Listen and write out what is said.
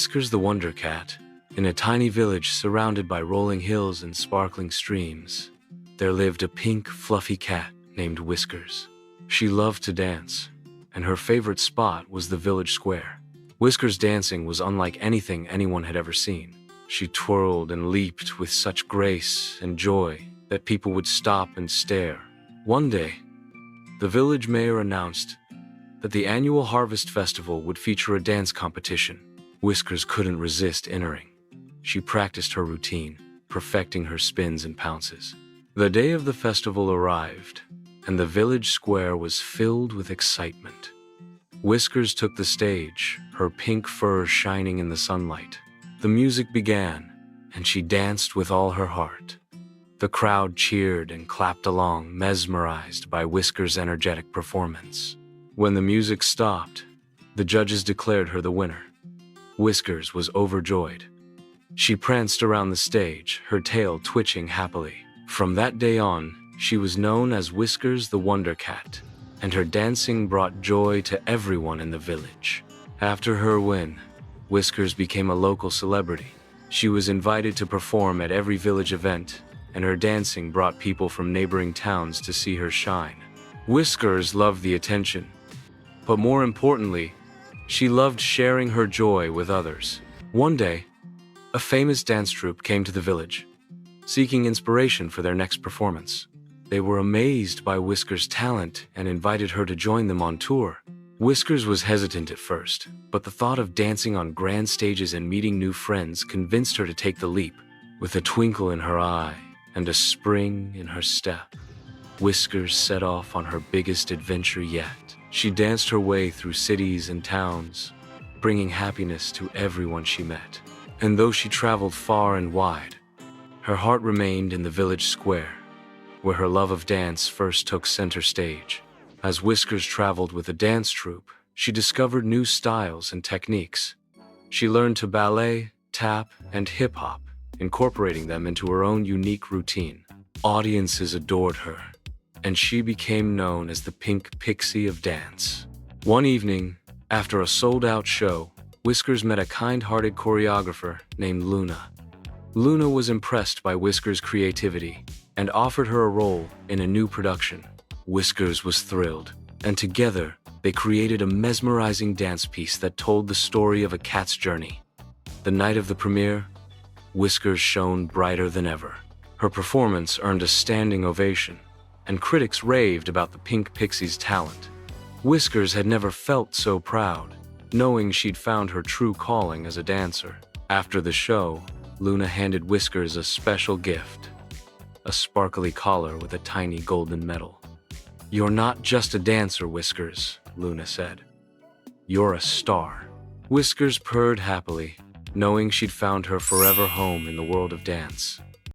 Whiskers the Wonder Cat, in a tiny village surrounded by rolling hills and sparkling streams, there lived a pink, fluffy cat named Whiskers. She loved to dance, and her favorite spot was the village square. Whiskers' dancing was unlike anything anyone had ever seen. She twirled and leaped with such grace and joy that people would stop and stare. One day, the village mayor announced that the annual harvest festival would feature a dance competition. Whiskers couldn't resist entering. She practiced her routine, perfecting her spins and pounces. The day of the festival arrived, and the village square was filled with excitement. Whiskers took the stage, her pink fur shining in the sunlight. The music began, and she danced with all her heart. The crowd cheered and clapped along, mesmerized by Whiskers' energetic performance. When the music stopped, the judges declared her the winner. Whiskers was overjoyed. She pranced around the stage, her tail twitching happily. From that day on, she was known as Whiskers the Wonder Cat, and her dancing brought joy to everyone in the village. After her win, Whiskers became a local celebrity. She was invited to perform at every village event, and her dancing brought people from neighboring towns to see her shine. Whiskers loved the attention, but more importantly, she loved sharing her joy with others. One day, a famous dance troupe came to the village, seeking inspiration for their next performance. They were amazed by Whiskers' talent and invited her to join them on tour. Whiskers was hesitant at first, but the thought of dancing on grand stages and meeting new friends convinced her to take the leap. With a twinkle in her eye and a spring in her step, Whiskers set off on her biggest adventure yet. She danced her way through cities and towns, bringing happiness to everyone she met. And though she traveled far and wide, her heart remained in the village square, where her love of dance first took center stage. As Whiskers traveled with a dance troupe, she discovered new styles and techniques. She learned to ballet, tap, and hip-hop, incorporating them into her own unique routine. Audiences adored her, and she became known as the Pink Pixie of Dance. One evening, after a sold-out show, Whiskers met a kind-hearted choreographer named Luna. Luna was impressed by Whiskers' creativity and offered her a role in a new production. Whiskers was thrilled, and together they created a mesmerizing dance piece that told the story of a cat's journey. The night of the premiere, Whiskers shone brighter than ever. Her performance earned a standing ovation, and critics raved about the Pink Pixie's talent. Whiskers had never felt so proud, knowing she'd found her true calling as a dancer. After the show, Luna handed Whiskers a special gift, a sparkly collar with a tiny golden medal. "You're not just a dancer, Whiskers," Luna said. "You're a star." Whiskers purred happily, knowing she'd found her forever home in the world of dance.